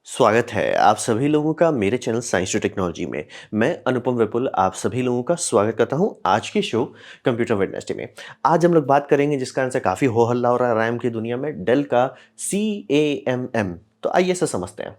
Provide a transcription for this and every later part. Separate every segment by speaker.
Speaker 1: स्वागत है आप सभी लोगों का मेरे चैनल साइंस टू टेक्नोलॉजी में। मैं अनुपम विपुल आप सभी लोगों का स्वागत करता हूं आज की शो कंप्यूटर वेडनेसडे में। आज हम लोग बात करेंगे जिसका आंसर काफ़ी हो हल्ला हो रहा है रैम की दुनिया में, डेल का CAMM। तो आइए इसे समझते हैं।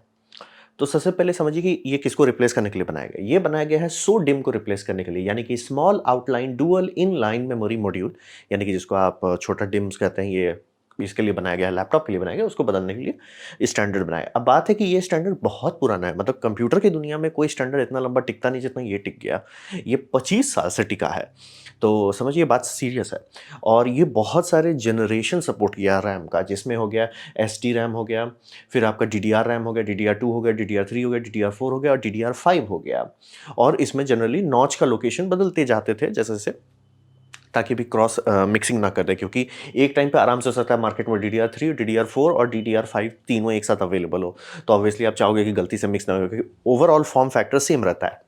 Speaker 1: तो सबसे पहले समझिए कि ये किसको रिप्लेस करने के लिए बनाया गया। ये बनाया गया है SODIMM को रिप्लेस करने के लिए, यानी कि small outline dual in line memory module, यानी कि जिसको आप छोटा डिम्स कहते हैं। ये इसके लिए बनाया गया है, लैपटॉप के लिए बनाया गया, उसको बदलने के लिए स्टैंडर्ड बनाया है। अब बात है कि ये स्टैंडर्ड बहुत पुराना है, मतलब कंप्यूटर की दुनिया में कोई स्टैंडर्ड इतना लंबा टिकता नहीं जितना ये टिक गया। ये 25 साल से टिका है। तो समझिए बात सीरियस है। और ये बहुत सारे जनरेशन सपोर्ट किया रैम का, जिसमें हो गया SD रैम हो गया, फिर आपका DDR रैम हो गया, DDR2 हो गया, DDR3 हो गया, DDR4 हो गया और DDR5 हो गया। और इसमें जनरली नॉच का लोकेशन बदलते जाते थे जैसे जैसे, ताकि भी क्रॉस मिक्सिंग ना कर दे, क्योंकि एक टाइम पे आराम से हो सकता है मार्केट में DDR3, DDR4 और DDR5 तीनों एक साथ अवेलेबल हो। तो ऑब्वियसली आप चाहोगे कि गलती से मिक्स ना हो, क्योंकि ओवरऑल फॉर्म फैक्टर सेम रहता है।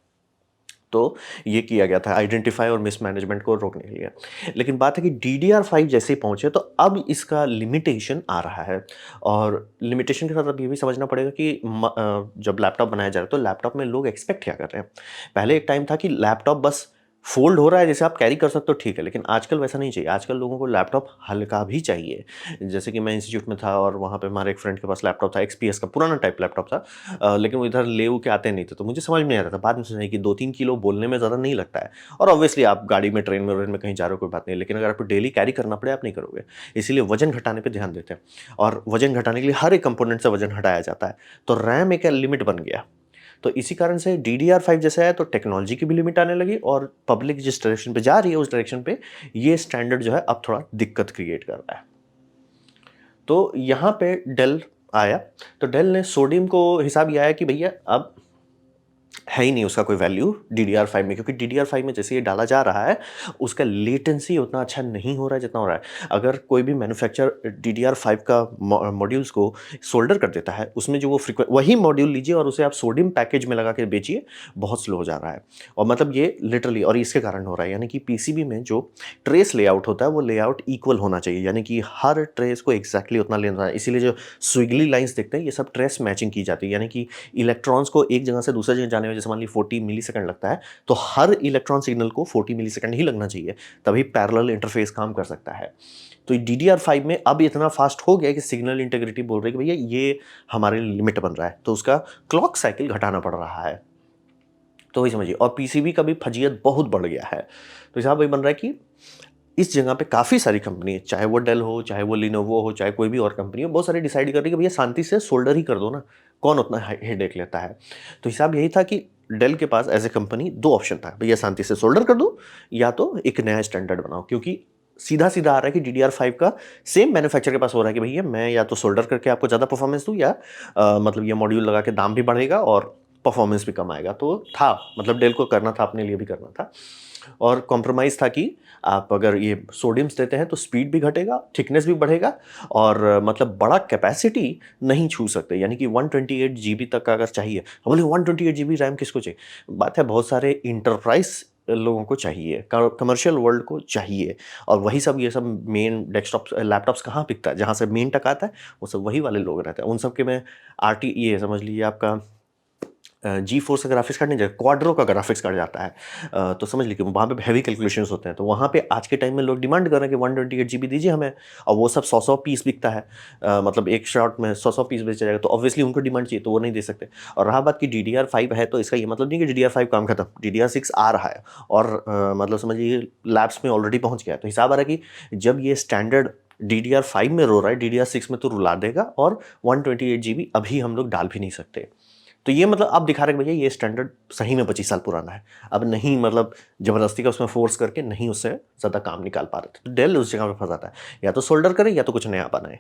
Speaker 1: तो ये किया गया था आइडेंटिफाई और मिसमैनेजमेंट को रोकने के लिए। लेकिन बात है कि DDR5 जैसे ही पहुंचे तो अब इसका लिमिटेशन आ रहा है। और लिमिटेशन के साथ अब ये भी समझना पड़ेगा कि जब लैपटॉप बनाया जा रहा है तो लैपटॉप में लोग एक्सपेक्ट क्या कर रहे हैं। पहले एक टाइम था कि लैपटॉप बस फोल्ड हो रहा है, जैसे आप कैरी कर सकते हो, ठीक है। लेकिन आजकल वैसा नहीं चाहिए, आजकल लोगों को लैपटॉप हल्का भी चाहिए। जैसे कि मैं इंस्टीट्यूट में था और वहाँ पे हमारे एक फ्रेंड के पास लैपटॉप था, XPS का पुराना टाइप लैपटॉप था। लेकिन वो इधर ले के आते नहीं थे, तो मुझे समझ में नहीं आता था। बाद में समझा कि 2-3 किलो बोलने में ज़्यादा नहीं लगता है। और ऑब्वियसली आप गाड़ी में, ट्रेन में कहीं जा रहे हो, कोई बात नहीं। लेकिन अगर आपको डेली कैरी करना पड़े, आप नहीं करोगे। इसीलिए वजन घटाने पर ध्यान देते हैं। और वजन घटाने के लिए हर एक कंपोनेंट से वजन हटाया जाता है। तो रैम एक लिमिट बन गया। तो इसी कारण से DDR5 जैसा है, तो टेक्नोलॉजी की भी लिमिट आने लगी और पब्लिक जिस डायरेक्शन पे जा रही है उस डायरेक्शन पे ये स्टैंडर्ड जो है अब थोड़ा दिक्कत क्रिएट कर रहा है। तो यहाँ पे डेल आया। तो डेल ने सोडियम को हिसाब ये आया कि भैया अब है ही नहीं उसका कोई वैल्यू DDR5 में, क्योंकि DDR5 में जैसे ये डाला जा रहा है उसका लेटेंसी उतना अच्छा नहीं हो रहा है जितना हो रहा है। अगर कोई भी मैन्युफैक्चरर DDR5 का मॉड्यूल्स को सोल्डर कर देता है, उसमें जो वो वही मॉड्यूल लीजिए और उसे आप सोडियम पैकेज में लगा के बेचिए, बहुत स्लो हो जा रहा है। और मतलब ये लिटरली, और इसके कारण हो रहा है, यानी कि PCB में जो ट्रेस लेआउट होता है वो लेआउट इक्वल होना चाहिए, यानी कि हर ट्रेस को एक्जैक्टली उतना लेना है। इसीलिए जो स्विगली लाइंस देखते हैं ये सब ट्रेस मैचिंग की जाती है, यानी कि इलेक्ट्रॉन्स को एक जगह से दूसरी जगह जाने में जैसे मान ली 40 मिलीसेकंड लगता है, तो हर इलेक्ट्रॉन सिग्नल को 40 मिलीसेकंड ही लगना चाहिए, तभी पैरेलल इंटरफेस काम कर सकता है। तो DDR5 में अब इतना फास्ट हो गया कि सिग्नल इंटीग्रिटी बोल रही है कि भैया ये हमारे लिमिट बन रहा है, तो उसका क्लॉक साइकिल घटाना पड़ रहा है। तो वही समझिए, और PCB का भी फजीयत बहुत बढ़ गया है। तो हिसाब वही बन रहा है कि इस जगह पे काफ़ी सारी कंपनी है, चाहे वो डेल हो, चाहे वो लिनोवो हो, चाहे कोई भी और कंपनी हो, बहुत सारी डिसाइड कर रही है कि भैया शांति से सोल्डर ही कर दो ना, कौन उतना हेडेक लेता है। तो हिसाब यही था कि डेल के पास एज ए कंपनी दो ऑप्शन था, भैया शांति से सोल्डर कर दो या तो एक नया स्टैंडर्ड बनाओ। क्योंकि सीधा सीधा आ रहा है कि DDR5 का सेम मैन्युफैक्चरर के पास हो रहा है कि भैया मैं या तो सोल्डर करके आपको ज़्यादा परफॉर्मेंस दूँ, या मतलब ये मॉड्यूल लगा के दाम भी बढ़ेगा और परफॉर्मेंस भी कम आएगा। तो था, मतलब डेल को करना था, अपने लिए भी करना था। और कॉम्प्रोमाइज़ था कि आप अगर ये सोडियम्स देते हैं तो स्पीड भी घटेगा, थिकनेस भी बढ़ेगा, और मतलब बड़ा कैपेसिटी नहीं छू सकते, यानी कि 128 GB तक का अगर चाहिए। अब बोले 128 GB रैम किसको चाहिए? बात है बहुत सारे इंटरप्राइज लोगों को चाहिए, कमर्शियल वर्ल्ड को चाहिए। और वही सब, ये सब मेन डेस्कटॉप लैपटॉप्स कहाँ बिकता है, जहाँ से मेन टक आता है वो सब वही वाले लोग रहते हैं। उन सब के में RT ये समझ लीजिए आपका G4 का ग्राफिक्स कार्ड नहीं जाता, क्वाड्रो का ग्राफिक्स कार्ड जाता है। तो समझ लीजिए वहाँ पे हैवी कैलकुलेशंस होते हैं। तो वहाँ पे आज के टाइम में लोग डिमांड कर रहे हैं कि 128 GB दीजिए हमें, और वो सब 100-100 पीस बिकता है। मतलब एक शॉट में 100-100 पीस बेचा जाएगा, तो ऑब्वियसली उनको डिमांड चाहिए, तो वो नहीं दे सकते। और रहा बात कि DDR5 है, तो इसका ये मतलब नहीं कि DDR5 काम खत्म, DDR6 आ रहा है और मतलब समझिए लैब्स में ऑलरेडी पहुँच गया है। तो हिसाब आ रहा है कि जब ये स्टैंडर्ड DDR5 में रो रहा है, DDR6 में तो रुला देगा, और 128 GB अभी हम लोग डाल भी नहीं सकते। तो ये मतलब आप दिखा रहे हैं भैया ये स्टैंडर्ड सही में 25 साल पुराना है, अब नहीं, मतलब जबरदस्ती का उसमें फोर्स करके नहीं उससे ज़्यादा काम निकाल पा रहे थे। तो डेल उस जगह पे फंसाता है, या तो सोल्डर करे या तो कुछ नया बनाए।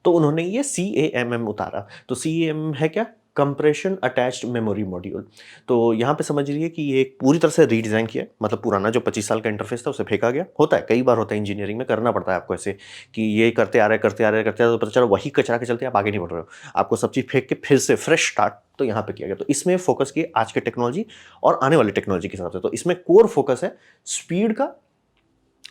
Speaker 1: तो उन्होंने ये CAMM उतारा। तो CAMM है क्या? Compression attached memory module. तो यहाँ पे समझ लीजिए कि ये एक पूरी तरह से रीडिज़ाइन किया है, मतलब पुराना जो 25 साल का इंटरफेस था उसे फेंका गया। होता है, कई बार होता है इंजीनियरिंग में, करना पड़ता है आपको ऐसे कि ये करते आ रहे करते आ रहे करते आ रहे, तो पता चला वही कचरा के चलते आप आगे नहीं बढ़ रहे हो, आपको सब चीज़ फेंक के फिर से फ्रेश स्टार्ट। तो यहाँ पे किया गया, तो इसमें फोकस किए आज के टेक्नोलॉजी और आने वाली टेक्नोलॉजी के हिसाब से। तो इसमें कोर फोकस है स्पीड का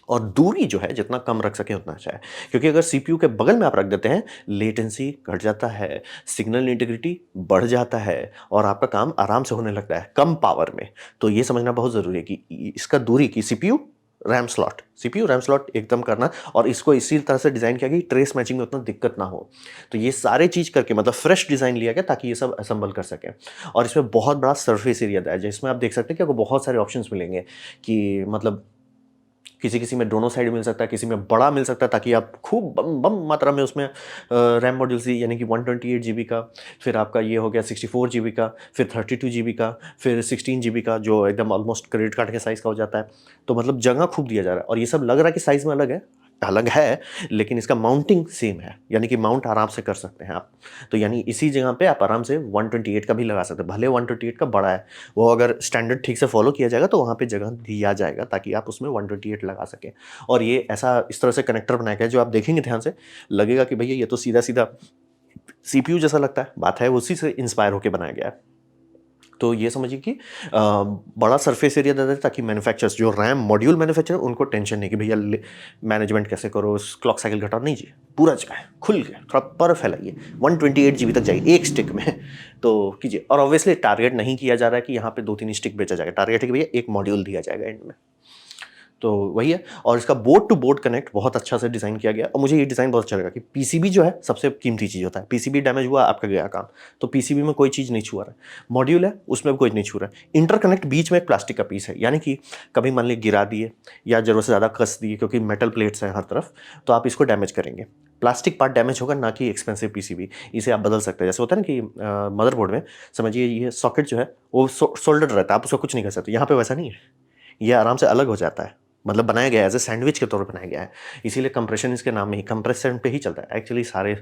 Speaker 1: और दूरी जो है जितना कम रख सकें उतना अच्छा है, क्योंकि अगर सीपीयू के बगल में आप रख देते हैं, लेटेंसी घट जाता है, सिग्नल इंटीग्रिटी बढ़ जाता है और आपका काम आराम से होने लगता है कम पावर में। तो ये समझना बहुत ज़रूरी है कि इसका दूरी की सीपीयू रैम स्लॉट एकदम करना, और इसको इसी तरह से डिज़ाइन किया गया कि ट्रेस मैचिंग में उतना दिक्कत ना हो। तो ये सारे चीज़ करके मतलब फ्रेश डिज़ाइन लिया गया ताकि ये सब असेंबल कर सकें। और इसमें बहुत बड़ा सरफेस एरिया दिया है, जिसमें आप देख सकते हैं कि आपको बहुत सारे ऑप्शंस मिलेंगे कि मतलब किसी-किसी में दोनों साइड मिल सकता है, किसी में बड़ा मिल सकता है ताकि आप खूब बम बम मात्रा में उसमें रैम मॉड्यूल्स दी, यानी कि 128 जीबी का, फिर आपका ये हो गया 64 जीबी का, फिर 32 जीबी का, फिर 16 जीबी का जो एकदम ऑलमोस्ट क्रेडिट कार्ड के साइज़ का हो जाता है। तो मतलब जगह खूब दिया जा रहा है और ये सब लग रहा है कि साइज़ में अलग है, लेकिन इसका माउंटिंग सेम है, यानी कि माउंट आराम से कर सकते हैं आप। तो यानी इसी जगह पे आप आराम से 128 का भी लगा सकते हैं, भले 128 का बड़ा है, वो अगर स्टैंडर्ड ठीक से फॉलो किया जाएगा तो वहाँ पे जगह दिया जाएगा ताकि आप उसमें 128 लगा सकें। और ये ऐसा इस तरह से कनेक्टर बनाया गया है, जो आप देखेंगे ध्यान से लगेगा कि भैया ये तो सीधा-सीधा सीपीयू जैसा लगता है, बात है उसी से इंस्पायर होके बनाया गया है। तो ये समझिए कि बड़ा सरफेस एरिया दे देते हैं ताकि मैन्युफैक्चरर्स जो रैम मॉड्यूल मैन्युफैक्चरर उनको टेंशन नहीं कि भैया मैनेजमेंट कैसे करो, क्लॉक साइकिल घटाओ, नहीं जी, पूरा जगह है खुल के थोड़ा पर फैलाइए, 128 जीबी तक जाइए एक स्टिक में। तो कीजिए, और ऑब्वियसली टारगेट नहीं किया जा रहा है कि यहाँ पे 2-3 स्टिक बेचा जाएगा, टारगेट है कि भैया एक मॉड्यूल दिया जाएगा एंड में। तो वही है, और इसका बोर्ड टू बोर्ड कनेक्ट बहुत अच्छा से डिज़ाइन किया गया, और मुझे ये डिज़ाइन बहुत अच्छा लगा कि पीसीबी जो है सबसे कीमती चीज़ होता है, पीसीबी डैमेज हुआ आपका गया काम। तो पीसीबी में कोई चीज़ नहीं छुआ रहा है, मॉड्यूल है उसमें भी कोई नहीं छू रहा है, इंटरकनेक्ट बीच में एक प्लास्टिक का पीस है, यानी कि कभी मान लीजिए गिरा दिए या ज़रूरत से ज़्यादा कस दिए, क्योंकि मेटल प्लेट्स हैं हर तरफ, तो आप इसको डैमेज करेंगे, प्लास्टिक पार्ट डैमेज होगा, ना कि एक्सपेंसिव पीसीबी। इसे आप बदल सकते हैं, जैसे होता है ना कि मदरबोर्ड में समझिए ये सॉकेट जो है वो सोल्डर्ड रहता है, आप उसको कुछ नहीं कर सकते, यहाँ पे वैसा नहीं है, ये आराम से अलग हो जाता है, मतलब बनाया गया है एज ए सैंडविच के तौर पर बनाया गया है, इसीलिए कंप्रेशन इसके नाम में ही कंप्रेशन पे ही चलता है। एक्चुअली सारे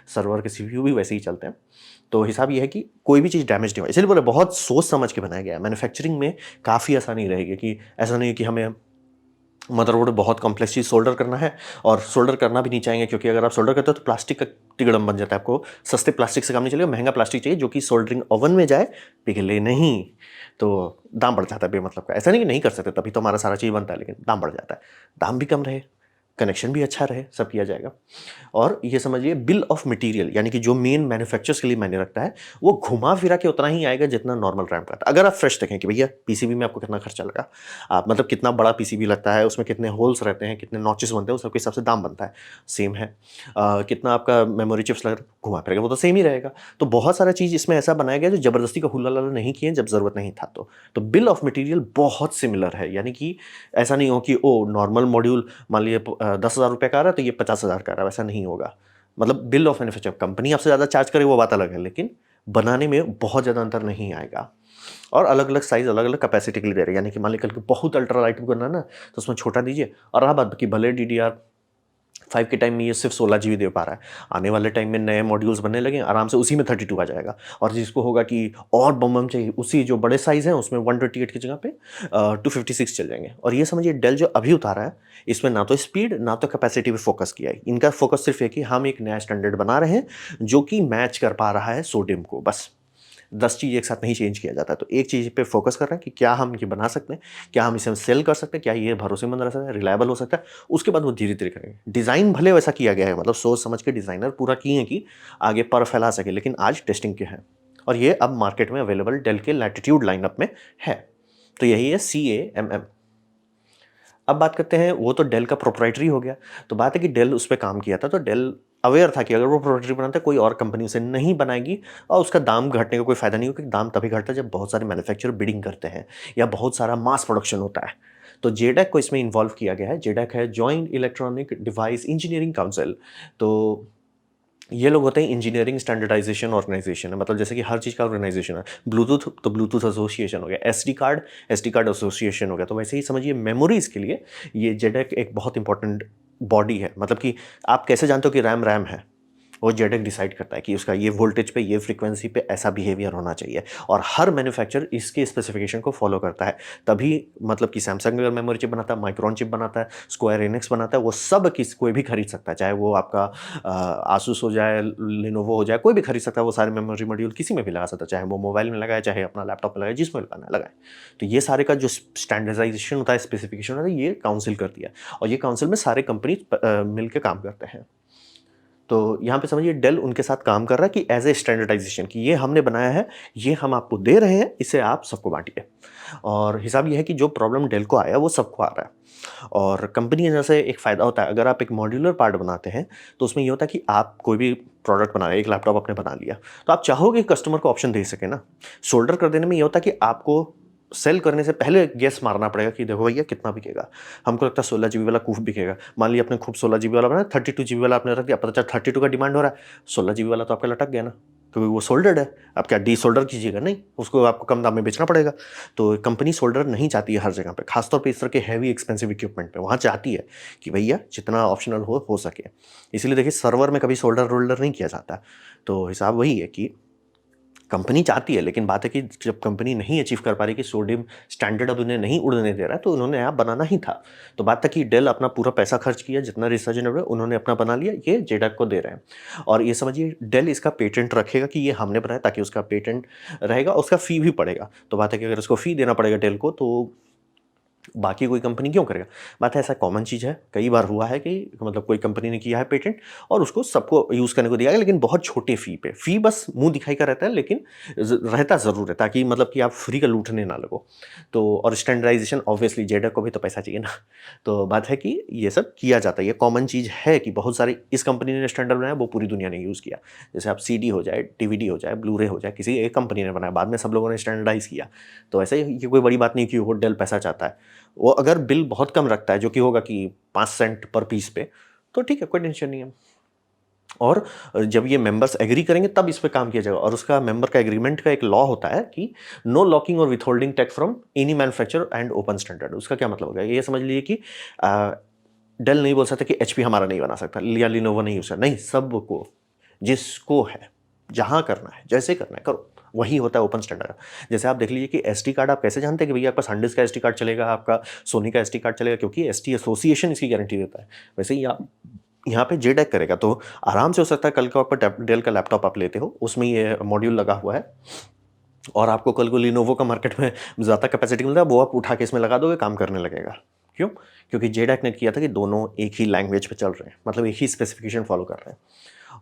Speaker 1: सर्वर के सीपीयू भी वैसे ही चलते हैं। तो हिसाब ये है कि कोई भी चीज़ डैमेज नहीं हो, इसलिए बोले बहुत सोच समझ के बनाया गया है। मैन्युफैक्चरिंग में काफ़ी आसानी रहेगी कि ऐसा नहीं है कि हमें मदरबोर्ड बहुत कॉम्प्लेक्स चीज़ सोल्डर करना है, और सोल्डर करना भी नहीं चाहेंगे, क्योंकि अगर आप सोल्डर करते हो तो प्लास्टिक का तिगड़म बन जाता है, आपको सस्ते प्लास्टिक से काम नहीं चलेगा, महंगा प्लास्टिक चाहिए जो कि सोल्डरिंग ओवन में जाए, पिघले नहीं। तो दाम बढ़ जाता है बेमतलब का, ऐसा नहीं कि नहीं कर सकते, तभी तो हमारा सारा चीज़ बनता है, लेकिन दाम बढ़ जाता है, दाम भी कम रहे, कनेक्शन भी अच्छा रहे, सब किया जाएगा। और ये समझिए बिल ऑफ मटेरियल, यानी कि जो मेन मैन्युफैक्चरर्स के लिए मायने रखता है, वो घुमा फिरा के उतना ही आएगा जितना नॉर्मल रैम का था। अगर आप फ्रेश देखें कि भैया पीसीबी में आपको कितना खर्चा लगा, आप मतलब कितना बड़ा पीसीबी लगता है, उसमें कितने होल्स रहते हैं, कितने नॉचेस बनते हैं, उस सबके हिसाब से दाम बनता है, सेम है। कितना आपका मेमोरी चिप्स लग घुमा फिरेगा, वो तो सेम ही रहेगा। तो बहुत सारा चीज़ इसमें ऐसा बनाया गया जो ज़बरदस्ती का हुल्ला लल्ला नहीं किए जब ज़रूरत नहीं था। तो बिल ऑफ मटेरियल बहुत सिमिलर है, यानी कि ऐसा नहीं हो कि ओ नॉर्मल मॉड्यूल मान लीजिए 10,000 रुपये का आ रहा है तो ये 50,000 का आ रहा है, वैसा नहीं होगा। मतलब बिल ऑफ मैन्युफैक्चर कंपनी आपसे ज़्यादा चार्ज करे वो बात अलग है, लेकिन बनाने में बहुत ज़्यादा अंतर नहीं आएगा। और अलग अलग साइज़ अलग अलग कैपेसिटी के लिए दे रहे हैं, यानी कि मान लीजिए कल को बहुत अल्ट्रा लाइट करना है ना, तो उसमें छोटा दीजिए, और रहा बात कि भले DDR5 के टाइम में ये सिर्फ 16 जीबी दे पा रहा है, आने वाले टाइम में नए मॉड्यूल्स बनने लगे आराम से उसी में 32 आ जाएगा। और जिसको होगा कि और बम चाहिए, उसी जो बड़े साइज़ हैं उसमें 128 की जगह पे 256 चल जाएंगे। और ये समझिए डेल जो अभी उतारा है, इसमें ना तो स्पीड ना तो कैपेसिटी पे फोकस किया है, इनका फोकस सिर्फ है कि हम एक नया स्टैंडर्ड बना रहे हैं जो कि मैच कर पा रहा है सोडियम को, बस 10 चीज़ एक साथ नहीं चेंज किया जाता है। तो एक चीज़ पे फोकस कर रहे हैं कि क्या हम ये बना सकते हैं, क्या हम इसे सेल कर सकते हैं, क्या ये भरोसेमंद रह सकता है, रिलायबल हो सकता है, उसके बाद वो धीरे-धीरे करेंगे। डिज़ाइन भले वैसा किया गया है, मतलब सोच समझ के डिज़ाइनर पूरा किए हैं कि आगे पर फैला सके, लेकिन आज टेस्टिंग के हैं और ये अब मार्केट में अवेलेबल डेल के लैटिट्यूड लाइनअप में है। तो यही है CAMM। अब बात करते हैं, वो तो डेल का प्रोप्राइटरी हो गया, तो बात है कि डेल उस पे काम किया था, तो डेल अवेयर था कि अगर वो प्रोप्राइटरी बनाता है कोई और कंपनी उसे नहीं बनाएगी और उसका दाम घटने का कोई फ़ायदा नहीं होगा, क्योंकि दाम तभी घटता है जब बहुत सारे मैन्युफैक्चरर बिडिंग करते हैं या बहुत सारा मास प्रोडक्शन होता है। तो जेडैक को इसमें इन्वॉल्व किया गया है। जेडैक है joint electronic device engineering council. तो ये लोग होते हैं इंजीनियरिंग स्टैंडर्डाइजेशन ऑर्गेनाइजेशन है, मतलब जैसे कि हर चीज़ का ऑर्गेनाइजेशन है। ब्लूटूथ तो ब्लूटूथ एसोसिएशन हो गया, एसडी कार्ड एसोसिएशन हो गया। तो वैसे ही समझिए मेमोरीज़ के लिए ये जेडैक एक बहुत इंपॉर्टेंट बॉडी है। मतलब कि आप कैसे जानते हो कि रैम रैम है, वो जेडेक डिसाइड करता है कि उसका ये वोल्टेज पे, ये फ्रीक्वेंसी पे ऐसा बिहेवियर होना चाहिए, और हर मैन्युफैक्चरर इसके स्पेसिफिकेशन को फॉलो करता है। तभी मतलब कि सैमसंग अगर मेमोरी चिप बनाता है, माइक्रोन चिप बनाता है, स्क्वायर एनिक्स बनाता है, वो सब कोई भी खरीद सकता है, चाहे वो आपका आसूस हो जाए, लिनोवो हो जाए, कोई भी खरीद सकता है वो सारे मेमोरी मॉड्यूल, किसी में भी लगा सकता है, चाहे वो मोबाइल में लगाए, चाहे अपना लैपटॉप में लगाए, जिसमें लगाना है लगाए। तो ये सारे का जो स्टैंडर्डाइजेशन होता है, स्पेसिफिकेशन होता है, ये काउंसिल करती है, और ये काउंसिल में सारे कंपनी मिलकर काम करते हैं। तो यहाँ पे समझिए डेल उनके साथ काम कर रहा है कि एज ए स्टैंडर्डाइजेशन, कि ये हमने बनाया है, ये हम आपको दे रहे हैं, इसे आप सबको बांटिए। और हिसाब ये है कि जो प्रॉब्लम डेल को आया वो सबको आ रहा है। और कंपनी जैसे एक फ़ायदा होता है, अगर आप एक मॉड्यूलर पार्ट बनाते हैं तो उसमें ये होता है कि आप कोई भी प्रोडक्ट बना रहे हैं, एक लैपटॉप आपने बना लिया, तो आप चाहोगे कस्टमर को ऑप्शन दे सके ना। सोल्डर कर देने में ये होता है कि आपको सेल करने से पहले गेस मारना पड़ेगा कि देखो भैया कितना बिकेगा। हमको लगता है 16 GB वाला खूब बिकेगा। मान लिया आपने खूब 16 GB वाला बनाया, 32 GB वाला आपने रख दिया, पता चला 32 का डिमांड हो रहा है, 16 GB वाला तो आपका लटक गया ना, क्योंकि वो सोल्डर्ड है। आप क्या डी सोल्डर कीजिएगा? नहीं, उसको आपको कम दाम में बेचना पड़ेगा। तो कंपनी सोल्डर नहीं चाहती है हर जगह पे, खासतौर पे इस तरह के हैवी एक्सपेंसिव इक्विपमेंट पे। वहाँ चाहती है कि भैया जितना ऑप्शनल हो सके। इसीलिए देखिए सर्वर में कभी सोल्डर रोल्डर नहीं किया जाता। तो हिसाब वही है कि कंपनी चाहती है, लेकिन बात है कि जब कंपनी नहीं अचीव कर पा रही कि सोडियम स्टैंडर्ड अब उन्हें नहीं उड़ने दे रहा है, तो उन्होंने ऐप बनाना ही था। तो बात था कि डेल अपना पूरा पैसा खर्च किया, जितना रिसर्च ने उन्होंने अपना बना लिया, ये जेडक को दे रहे हैं। और ये समझिए डेल इसका पेटेंट रखेगा कि ये हमने बनाया, ताकि उसका पेटेंट रहेगा, उसका फ़ी भी पड़ेगा। तो बात है कि अगर उसको फ़ी देना पड़ेगा डेल को, तो बाकी कोई कंपनी क्यों करेगा? बात है ऐसा कॉमन चीज़ है, कई बार हुआ है कि मतलब कोई कंपनी ने किया है पेटेंट और उसको सबको यूज़ करने को दिया गया, लेकिन बहुत छोटे फ़ी पे। फ़ी बस मुँह दिखाई का रहता है, लेकिन रहता ज़रूर है, ताकि मतलब कि आप फ्री का लूटने ना लगो। तो और स्टैंडर्डाइजेशन ऑब्वियसली जेडक को भी तो पैसा चाहिए ना। तो बात है कि ये सब किया जाता है, ये कॉमन चीज़ है कि बहुत सारी इस कंपनी ने स्टैंडर्ड बनाया, वो पूरी दुनिया ने यूज़ किया। जैसे आप सीडी हो जाए, डीवीडी हो जाए, ब्लू रे हो जाए, किसी एक कंपनी ने बनाया, बाद में सब लोगों ने स्टैंडर्डाइज़ किया। तो ऐसे ही ये कोई बड़ी बात नहीं कि वो डेल पैसा चाहता है। वो अगर बिल बहुत कम रखता है, जो कि होगा कि 5 सेंट पर पीस पे, तो ठीक है, कोई टेंशन नहीं है। और जब ये मेंबर्स एग्री करेंगे तब इस पे काम किया जाएगा, और उसका मेंबर का एग्रीमेंट का एक लॉ होता है कि नो लॉकिंग और withholding tax from any manufacturer and open standard. उसका क्या मतलब होगा? ये समझ लीजिए कि डेल नहीं बोल सकता कि एचपी हमारा नहीं बना सकता, या लिनोवो नहीं यूज, नहीं, सबको, जिसको है, जहां करना है, जैसे करना है करो, वही होता है ओपन स्टैंडर्ड। जैसे आप देख लीजिए कि एसडी कार्ड आप कैसे जानते हैं कि भैया आपका SanDisk का एसडी कार्ड चलेगा, आपका सोनी का एसडी कार्ड चलेगा, क्योंकि एसटी एसोसिएशन इसकी गारंटी देता है। वैसे ही आप यहाँ पे जेडेक करेगा, तो आराम से हो सकता है कल को आपका डेल का लैपटॉप आप लेते हो, उसमें ये मॉड्यूल लगा हुआ है, और आपको कल को लिनोवो का मार्केट में ज़्यादा कैपेसिटी मिलता है, वो आप उठा के इसमें लगा दोगे, काम करने लगेगा। क्यों? क्योंकि जेडेक ने किया था कि दोनों एक ही लैंग्वेज पे चल रहे हैं, मतलब एक ही स्पेसिफिकेशन फॉलो कर रहे हैं।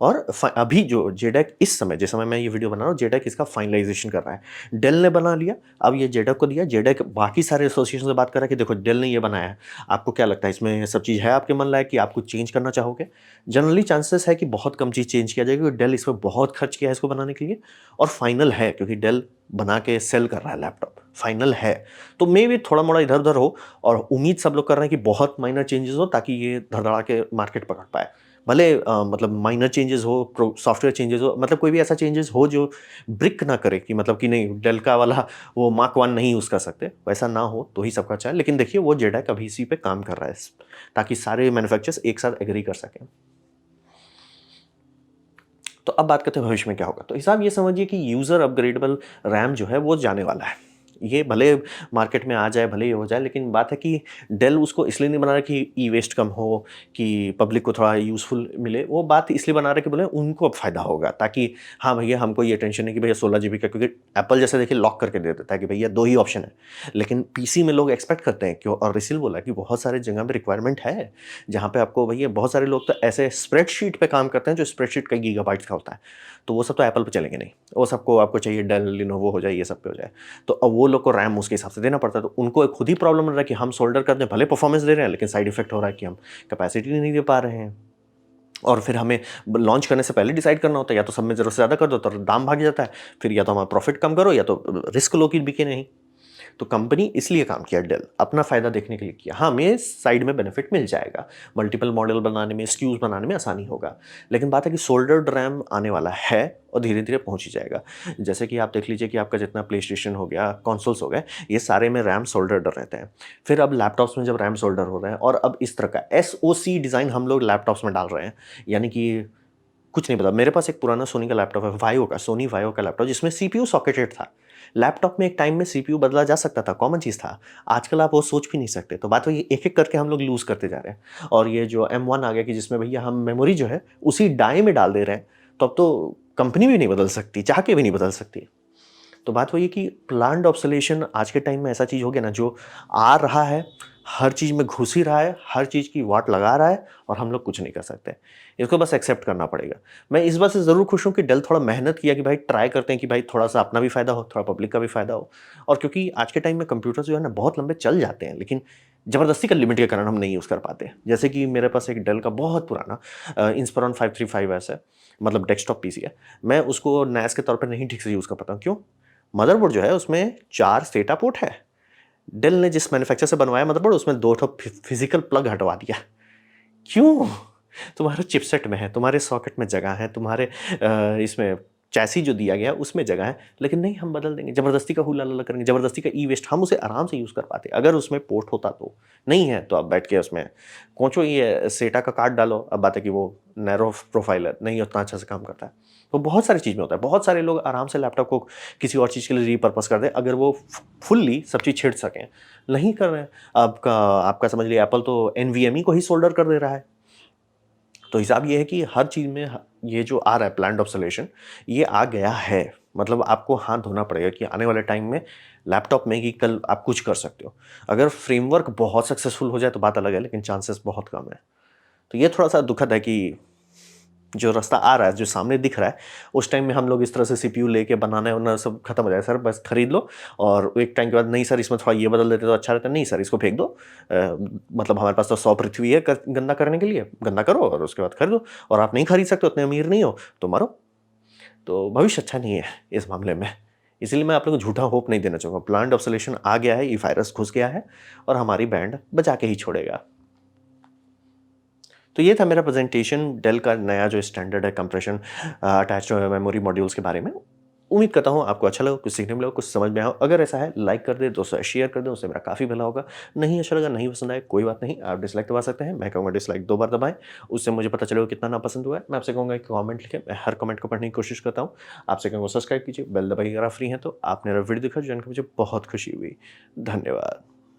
Speaker 1: और अभी जो जेडेक इस समय, जिस समय मैं ये वीडियो बना रहा हूँ, जेडेक इसका फाइनलाइजेशन कर रहा है। डेल ने बना लिया, अब ये जेडेक को दिया, जेडेक बाकी सारे एसोसिएशन से बात कर रहा है कि देखो डेल ने ये बनाया है, आपको क्या लगता है इसमें सब चीज़ है आपके मन लायक, कि आप कुछ चेंज करना चाहोगे? जनरली चांसेस है कि बहुत कम चीज़ चेंज किया जाएगा, क्योंकि डेल इसमें बहुत खर्च किया है इसको बनाने के लिए, और फाइनल है, क्योंकि डेल बना के सेल कर रहा है लैपटॉप, फाइनल है। तो मे भी थोड़ा मोड़ा इधर उधर हो, और उम्मीद सब लोग कर रहे हैं कि बहुत माइनर चेंजेस हो, ताकि ये धड़धड़ा के मार्केट पकड़ पाए। भले मतलब माइनर चेंजेस हो, सॉफ्टवेयर चेंजेस हो, मतलब कोई भी ऐसा चेंजेस हो जो ब्रिक ना करे, कि मतलब कि नहीं डेल का वाला वो मार्क 1 नहीं यूज़ कर सकते, वैसा ना हो तो ही सबका अच्छा है। लेकिन देखिए वो जेडेक अभी इसी पे काम कर रहा है, ताकि सारे मैन्युफैक्चरर्स एक साथ एग्री कर सकें। तो अब बात करते हैं भविष्य में क्या होगा। तो हिसाब ये समझिए कि यूज़र अपग्रेडेबल रैम जो है वो जाने वाला है। ये भले मार्केट में आ जाए, भले ये हो जाए, लेकिन बात है कि डेल उसको इसलिए नहीं बना रहा कि ई वेस्ट कम हो, कि पब्लिक को थोड़ा यूज़फुल मिले। वो बात इसलिए बना रहे कि बोले उनको अब फ़ायदा होगा, ताकि हाँ भैया हमको ये टेंशन नहीं कि भैया 16 GB का, क्योंकि एप्पल जैसे देखिए लॉक करके दे देता है कि भैया 2 ही ऑप्शन है। लेकिन पीसी में लोग एक्सपेक्ट करते हैं क्यों, और इसीलिए बोला कि बहुत सारे जगह पे रिक्वायरमेंट है, जहाँ पे आपको भैया बहुत सारे लोग तो ऐसे स्प्रेडशीट पे काम करते हैं जो स्प्रेडशीट कई गीगाबाइट्स का होता है। तो वो सब तो एप्पल पे चलेंगे नहीं, वो सबको आपको चाहिए डेल लिनोवो हो जाए, ये सब पे हो जाए। तो अब वो लोग को रैम उसके हिसाब से देना पड़ता है, तो उनको खुद ही प्रॉब्लम रहा है कि हम सोल्डर करते हैं, भले परफॉर्मेंस दे रहे हैं, लेकिन साइड इफेक्ट हो रहा है कि हम कैपेसिटी नहीं दे पा रहे हैं। और फिर हमें लॉन्च करने से पहले डिसाइड करना होता है, या तो सब में ज़रूरत से ज़्यादा कर दो तो दाम भाग जाता है, फिर या तो हमारा प्रॉफिट कम करो, या तो रिस्क लो कि बिके नहीं। तो कंपनी इसलिए काम किया डेल, अपना फ़ायदा देखने के लिए किया। हाँ, हमें साइड में बेनिफिट मिल जाएगा, मल्टीपल मॉडल बनाने में, SKUs बनाने में आसानी होगा। लेकिन बात है कि सोल्डर्ड रैम आने वाला है, और धीरे-धीरे पहुँच ही जाएगा। जैसे कि आप देख लीजिए कि आपका जितना प्लेस्टेशन हो गया, कंसोल्स हो गए, ये सारे में रैम सोल्डर्ड रहते हैं। फिर अब लैपटॉप्स में जब रैम सोल्डर हो रहे हैं, और अब इस तरह का SoC डिज़ाइन हम लोग लैपटॉप्स में डाल रहे हैं, यानी कि कुछ नहीं पता। मेरे पास एक पुराना सोनी का लैपटॉप है, वायो का, सोनी वायो का लैपटॉप, जिसमें सीपीयू सॉकेटेड था। लैपटॉप में एक टाइम में सीपीयू बदला जा सकता था, कॉमन चीज़ था। आजकल आप वो सोच भी नहीं सकते। तो बात वही, एक-एक करके हम लोग लूज़ करते जा रहे हैं। और ये जो M1 आ गया कि जिसमें भैया हम मेमोरी जो है उसी डाई में डाल दे रहे हैं, तो अब तो कंपनी भी नहीं बदल सकती, चाह के भी नहीं बदल सकती। तो बात वही है कि प्लान्ड ऑब्सोलेशन आज के टाइम में ऐसा चीज़ हो गया ना, जो आ रहा है, हर चीज़ में घुस ही रहा है, हर चीज़ की वाट लगा रहा है और हम लोग कुछ नहीं कर सकते। इसको बस एक्सेप्ट करना पड़ेगा। मैं इस बात से ज़रूर खुश हूँ कि डेल थोड़ा मेहनत किया कि भाई ट्राई करते हैं कि भाई थोड़ा-सा अपना भी फ़ायदा हो, थोड़ा पब्लिक का भी फ़ायदा हो। और क्योंकि आज के टाइम में कंप्यूटर जो है ना बहुत लंबे चल जाते हैं, लेकिन ज़बरदस्ती का लिमिट के कारण हम नहीं यूज़ कर पाते। जैसे कि मेरे पास एक डेल का बहुत पुराना इंस्पिरॉन 535 है, मतलब डेस्कटॉप पीसी है। मैं उसको नैस के तौर पर नहीं ठीक से यूज़ कर पाता हूँ। क्यों? मदरबोर्ड जो है उसमें 4 सेटा पोर्ट है। डेल ने जिस मैन्युफैक्चरर से बनवाया मदरबोर्ड, उसमें 2 ठो फिजिकल प्लग हटवा दिया। क्यों? तुम्हारे चिपसेट में है, तुम्हारे सॉकेट में जगह है, तुम्हारे इसमें चैसी जो दिया गया है उसमें जगह है, लेकिन नहीं, हम बदल देंगे, ज़बरदस्ती का हूला-लला करेंगे, ज़बरदस्ती का ई-वेस्ट। हम उसे आराम से यूज़ कर पाते अगर उसमें पोर्ट होता तो। नहीं है तो आप बैठ के उसमें कोचो ये सेटा का कार्ड डालो। अब बात है कि वो नैरो प्रोफाइल है, नहीं उतना अच्छा से काम करता है। तो बहुत सारी चीज़ में होता है। बहुत सारे लोग आराम से लैपटॉप को किसी और चीज़ के लिए रीपर्पज़ कर दें, अगर वो फुल्ली सब चीज़ छेड़ सकें। नहीं कर रहे हैं। आपका आपका समझ लीजिए एप्पल तो एनवीएमई को ही सोल्डर कर दे रहा है। तो हिसाब ये है कि हर चीज़ में ये जो आ रहा है प्लान्ड ऑब्सोलेशन, ये आ गया है। मतलब आपको हाथ धोना पड़ेगा कि आने वाले टाइम में लैपटॉप में कि कल आप कुछ कर सकते हो। अगर फ्रेमवर्क बहुत सक्सेसफुल हो जाए तो बात अलग है, लेकिन चांसेस बहुत कम है। तो ये थोड़ा-सा दुखद है कि जो रास्ता आ रहा है, जो सामने दिख रहा है, उस टाइम में हम लोग इस तरह से सीपीयू लेके बनाना-वनाना सब खत्म हो जाए। सर बस खरीद लो और एक टाइम के बाद नहीं सर इसमें थोड़ा ये बदल देते तो अच्छा रहता है। नहीं सर इसको फेंक दो। मतलब हमारे पास तो 100 पृथ्वी है गंदा करने के लिए। गंदा करो और उसके बाद खरीदो। और आप नहीं खरीद सकते, उतने अमीर नहीं हो, तो मरो। तो भविष्य अच्छा नहीं है इस मामले में। इसीलिए मैं आप लोगों को झूठा होप नहीं देना चाहूँगा। प्लान्ड ऑब्सोलेशन आ गया है, ये वायरस घुस गया है और हमारी बैंड बजा के ही छोड़ेगा। तो ये था मेरा प्रेजेंटेशन डेल का नया जो स्टैंडर्ड है कंप्रेशन अटैच्ड मेमोरी मॉड्यूल्स के बारे में। उम्मीद करता हूँ आपको अच्छा लगा, कुछ सीखने मिला हो, कुछ समझ में आया हो। अगर ऐसा है लाइक कर दें, दोस्तों से शेयर कर दें, उससे मेरा काफ़ी भला होगा। नहीं अच्छा लगा, नहीं पसंद आया, कोई बात नहीं, आप डिसलाइक दबा सकते हैं। मैं कहूँगा डिसलाइक 2 बार दबाएँ, उससे मुझे पता चलेगा कितना नापसंद हुआ है। मैं आपसे कहूँगा कि कमेंट लिखें, मैं हर कमेंट को पढ़ने की कोशिश करता हूँ। आपसे कहूँगा सब्सक्राइब कीजिए, बेल दबाइए अगर आप फ्री हैं तो। आपने मेरा वीडियो देखा, जो जानकर मुझे बहुत खुशी हुई। धन्यवाद।